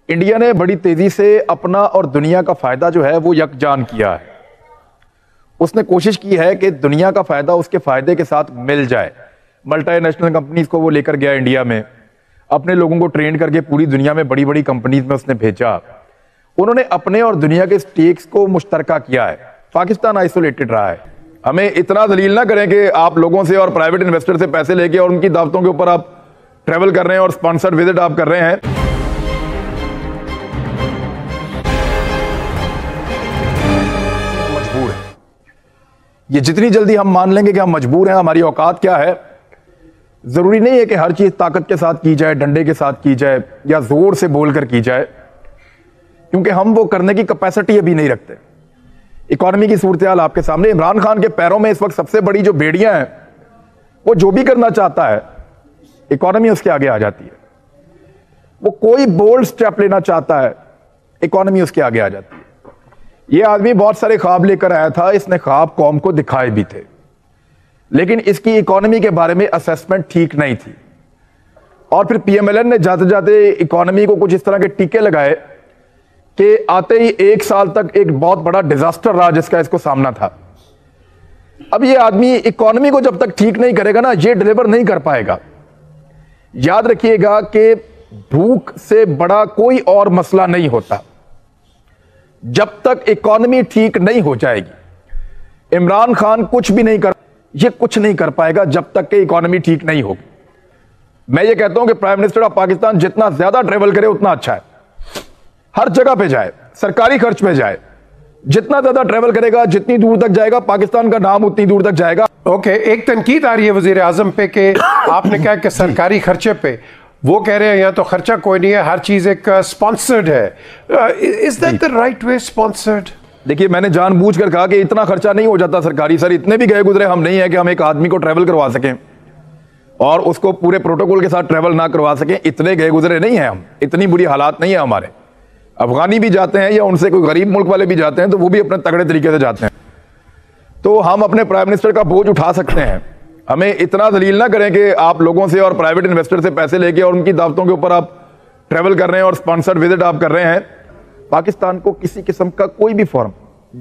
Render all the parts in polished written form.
India ने बड़ी तेजी से अपना और दुनिया का फायदा जो है वो यकजान किया है। उसने कोशिश की है कि दुनिया का फायदा उसके फायदे के साथ मिल जाए। मल्टीनेशनल कंपनीज को वो लेकर गया इंडिया में, अपने लोगों को ट्रेन करके पूरी दुनिया में बड़ी बड़ी कंपनीज में उसने भेजा। उन्होंने अपने और दुनिया के स्टेक्स को मुश्तरका किया है। पाकिस्तान आइसोलेटेड रहा है। हमें इतना दलील ना करें कि आप लोगों से और प्राइवेट इन्वेस्टर से पैसे लेके और उनकी दावतों के ऊपर आप ट्रेवल कर रहे हैं और स्पॉन्सर्ड विजिट आप कर रहे हैं। मजबूर है, ये जितनी जल्दी हम मान लेंगे कि हम मजबूर हैं, हमारी औकात क्या है। जरूरी नहीं है कि हर चीज ताकत के साथ की जाए, डंडे के साथ की जाए या जोर से बोलकर की जाए, क्योंकि हम वो करने की कैपेसिटी अभी नहीं रखते। इकोनॉमी की सूरत हाल आपके सामने। इमरान खान के पैरों में इस वक्त सबसे बड़ी जो बेड़ियां हैं, वो जो भी करना चाहता है इकोनॉमी उसके आगे आ जाती है। वो कोई बोल्ड स्टेप लेना चाहता है, इकोनॉमी उसके आगे आ जाती है। ये आदमी बहुत सारे ख्वाब लेकर आया था, इसने ख्वाब कौम को दिखाए भी थे, लेकिन इसकी इकोनॉमी के बारे में असेसमेंट ठीक नहीं थी। और फिर पीएमएलएन ने जाते जाते इकोनॉमी को कुछ इस तरह के टीके लगाए कि आते ही 1 साल तक एक बहुत बड़ा डिजास्टर रहा जिसका इसको सामना था। अब ये आदमी इकोनॉमी को जब तक ठीक नहीं करेगा ना, ये डिलीवर नहीं कर पाएगा। याद रखिएगा कि भूख से बड़ा कोई और मसला नहीं होता। जब तक इकोनॉमी ठीक नहीं हो जाएगी, इमरान खान कुछ भी नहीं कर, ये कुछ नहीं कर पाएगा जब तक कि इकोनॉमी ठीक नहीं होगी। मैं ये कहता हूं कि प्राइम मिनिस्टर ऑफ पाकिस्तान जितना ज्यादा ट्रेवल करे उतना अच्छा है। हर जगह पे जाए, सरकारी खर्च पे जाए। जितना ज्यादा ट्रेवल करेगा, जितनी दूर तक जाएगा, पाकिस्तान का नाम उतनी दूर तक जाएगा। ओके, एक तनकीद आ रही है वजीर आजम पे कि आपने कहा कि सरकारी खर्चे पे, वो कह रहे हैं यहाँ तो खर्चा कोई नहीं है, हर चीज एक स्पॉन्सर्ड है। Is that the right way? Sponsored? देखिए, मैंने जानबूझकर कहा कि इतना खर्चा नहीं हो जाता सरकारी। सर, इतने भी गए गुजरे हम नहीं है कि हम एक आदमी को ट्रेवल करवा सकें और उसको पूरे प्रोटोकॉल के साथ ट्रेवल ना करवा सकें। इतने गए गुजरे नहीं है हम, इतनी बुरी हालात नहीं है हमारे। अफगानी भी जाते हैं या उनसे कोई गरीब मुल्क वाले भी जाते हैं तो वो भी अपने तगड़े तरीके से जाते हैं। तो हम अपने प्राइम मिनिस्टर का बोझ उठा सकते हैं। हमें इतना दलील ना करें कि आप लोगों से और प्राइवेट इन्वेस्टर से पैसे लेके और उनकी दावतों के ऊपर आप ट्रेवल कर रहे हैं और स्पॉन्सर्ड विजिट आप कर रहे हैं। पाकिस्तान को किसी किस्म का कोई भी फॉर्म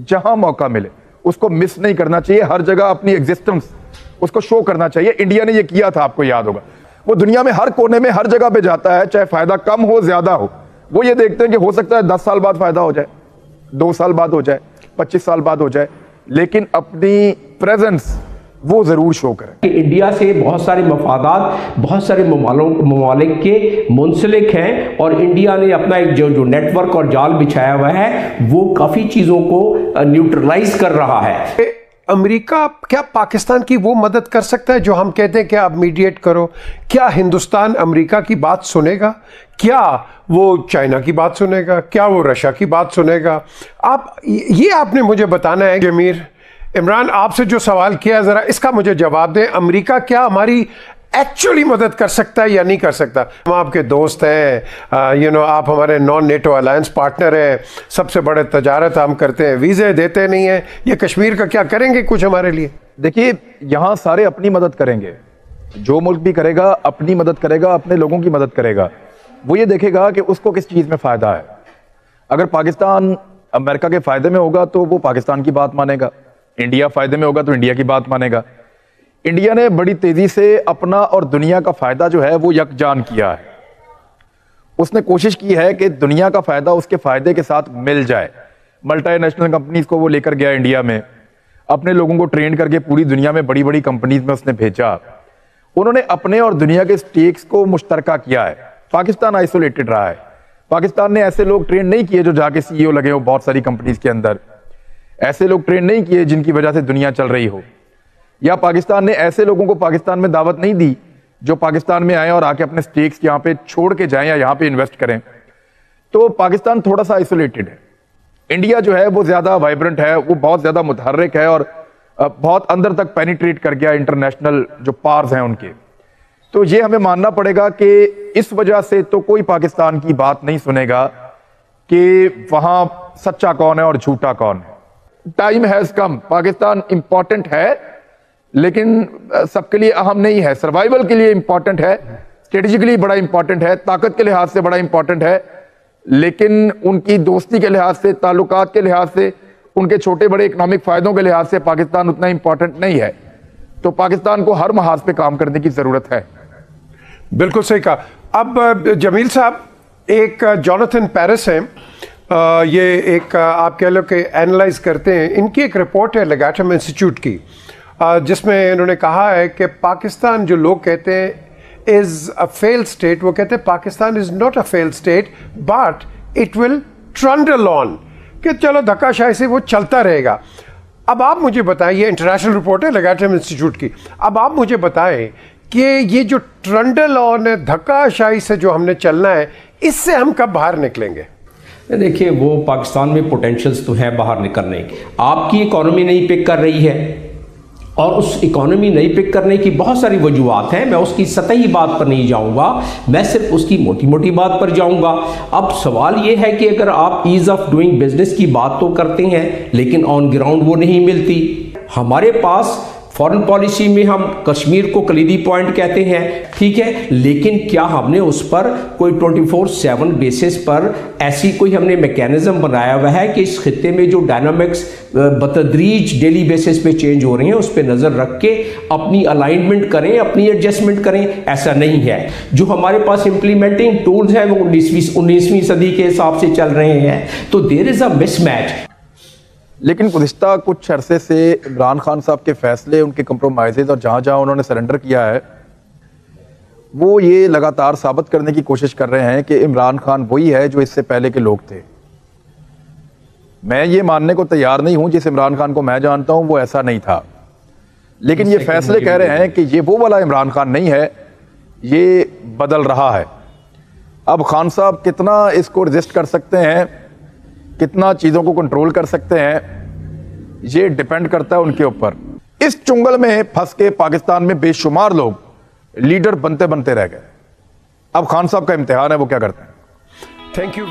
जहां मौका मिले उसको मिस नहीं करना चाहिए। हर जगह अपनी एग्जिस्टेंस उसको शो करना चाहिए। इंडिया ने यह किया था, आपको याद होगा। वो दुनिया में हर कोने में हर जगह पे जाता है, चाहे फायदा कम हो ज्यादा हो। वो ये देखते हैं कि हो सकता है 10 साल बाद फायदा हो जाए, 2 साल बाद हो जाए, 25 साल बाद हो जाए, लेकिन अपनी प्रेजेंस वो जरूर शो करें। इंडिया से बहुत सारे मफादात बहुत सारे ममालिक के मुंसलिक हैं और इंडिया ने अपना एक जो नेटवर्क और जाल बिछाया हुआ है वो काफ़ी चीज़ों को न्यूट्रलाइज कर रहा है। अमेरिका क्या पाकिस्तान की वो मदद कर सकता है जो हम कहते हैं कि आप मीडिएट करो? क्या हिंदुस्तान अमेरिका की बात सुनेगा? क्या वो चाइना की बात सुनेगा? क्या वो रशिया की बात सुनेगा? ये आपने मुझे बताना है। जमीर, इमरान आपसे जो सवाल किया जरा इसका मुझे जवाब दें। अमेरिका क्या हमारी एक्चुअली मदद कर सकता है या नहीं कर सकता? हम आपके दोस्त हैं, आप हमारे नॉन नेटो अलायंस पार्टनर हैं, सबसे बड़े तजारत हम करते हैं, वीज़े देते नहीं हैं। ये कश्मीर का क्या करेंगे कुछ हमारे लिए? देखिए, यहाँ सारे अपनी मदद करेंगे। जो मुल्क भी करेगा अपनी मदद करेगा, अपने लोगों की मदद करेगा। वो ये देखेगा कि उसको किस चीज़ में फ़ायदा है। अगर पाकिस्तान अमेरिका के फ़ायदे में होगा तो वो पाकिस्तान की बात मानेगा, इंडिया फ़ायदे में होगा तो इंडिया की बात मानेगा। इंडिया ने बड़ी तेजी से अपना और दुनिया का फायदा जो है वो यकजान किया है। उसने कोशिश की है कि दुनिया का फायदा उसके फायदे के साथ मिल जाए। मल्टीनेशनल कंपनीज को वो लेकर गया इंडिया में, अपने लोगों को ट्रेन करके पूरी दुनिया में बड़ी बड़ी कंपनीज में उसने भेजा। उन्होंने अपने और दुनिया के स्टेक्स को मुश्तरका किया है। पाकिस्तान आइसोलेटेड रहा है। पाकिस्तान ने ऐसे लोग ट्रेन नहीं किए जो जाके सीईओ लगे हो बहुत सारी कंपनीज के अंदर। ऐसे लोग ट्रेन नहीं किए जिनकी वजह से दुनिया चल रही हो। या पाकिस्तान ने ऐसे लोगों को पाकिस्तान में दावत नहीं दी जो पाकिस्तान में आए और आके अपने स्टेक्स यहाँ पे छोड़ के जाएं या यहाँ पे इन्वेस्ट करें। तो पाकिस्तान थोड़ा सा आइसोलेटेड है। इंडिया जो है वो ज्यादा वाइब्रेंट है, वो बहुत ज्यादा मुतहर्रिक है और बहुत अंदर तक पेनिट्रेट कर गया इंटरनेशनल जो पार्स हैं उनके। तो ये हमें मानना पड़ेगा कि इस वजह से तो कोई पाकिस्तान की बात नहीं सुनेगा कि वहां सच्चा कौन है और झूठा कौन है। Time has come. Pakistan important है लेकिन सबके लिए अहम नहीं है। सर्वाइवल के लिए इंपॉर्टेंट है, स्ट्रेटेजिकली बड़ा इंपॉर्टेंट है, ताकत के लिहाज से बड़ा इंपॉर्टेंट है, लेकिन उनकी दोस्ती के लिहाज से, ताल्लुकात के लिहाज से, उनके छोटे बड़े इकोनॉमिक फायदों के लिहाज से पाकिस्तान उतना इंपॉर्टेंट नहीं है। तो पाकिस्तान को हर महाज पे काम करने की जरूरत है। बिल्कुल सही कहा। अब जमील साहब, एक जॉनथन पेरिस हैं, ये एक आप कह लो कि एनालाइज करते हैं, इनकी एक रिपोर्ट है लेगाटम इंस्टीट्यूट की, जिसमें इन्होंने कहा है कि पाकिस्तान, जो लोग कहते हैं इज अ फेल्ड स्टेट, वो कहते हैं Pakistan is not a failed state but it will trundle on, कि चलो धक्काशाही से वो चलता रहेगा। अब आप मुझे बताएं, ये इंटरनेशनल रिपोर्ट है लेगाटम इंस्टीट्यूट की, अब आप मुझे बताएं कि ये जो ट्रंडल ऑन है, धक्काशाही से जो हमने चलना है, इससे हम कब बाहर निकलेंगे? देखिए, वो पाकिस्तान में पोटेंशियल्स तो हैं बाहर निकलने की। आपकी इकोनॉमी नहीं पिक कर रही है, और उस इकोनॉमी नहीं पिक करने की बहुत सारी वजूहत हैं। मैं उसकी सतही बात पर नहीं जाऊंगा, मैं सिर्फ उसकी मोटी मोटी बात पर जाऊंगा। अब सवाल ये है कि अगर आप ईज ऑफ डूइंग बिजनेस की बात तो करते हैं, लेकिन ऑन ग्राउंड वो नहीं मिलती। हमारे पास फॉरेन पॉलिसी में हम कश्मीर को कलीदी पॉइंट कहते हैं, ठीक है, लेकिन क्या हमने उस पर कोई 24/7 बेसिस पर ऐसी कोई हमने मैकेनिज्म बनाया हुआ है कि इस खित्ते में जो डायनामिक्स बतदरीज डेली बेसिस पे चेंज हो रहे हैं उस पर नज़र रख के अपनी अलाइनमेंट करें, अपनी एडजस्टमेंट करें? ऐसा नहीं है। जो हमारे पास इंप्लीमेंटिंग टूल्स हैं वो 19वीं सदी के हिसाब से चल रहे हैं, तो देयर इज़ अ मिसमैच। लेकिन गुज़िश्ता कुछ अरसे से इमरान खान साहब के फैसले, उनके कंप्रोमाइज़ और जहाँ जहाँ उन्होंने सरेंडर किया है, वो ये लगातार साबित करने की कोशिश कर रहे हैं कि इमरान खान वही है जो इससे पहले के लोग थे। मैं ये मानने को तैयार नहीं हूँ जिस इमरान खान को मैं जानता हूँ वो ऐसा नहीं था, लेकिन ये फैसले कह रहे हैं कि ये वो वाला इमरान खान नहीं है, ये बदल रहा है। अब खान साहब कितना इसको रजिस्ट कर सकते हैं, कितना चीज़ों को कंट्रोल कर सकते हैं, ये डिपेंड करता है उनके ऊपर। इस चुंगल में फंस के पाकिस्तान में बेशुमार लोग लीडर बनते बनते रह गए। अब खान साहब का इम्तिहान है वो क्या करते हैं। Thank you.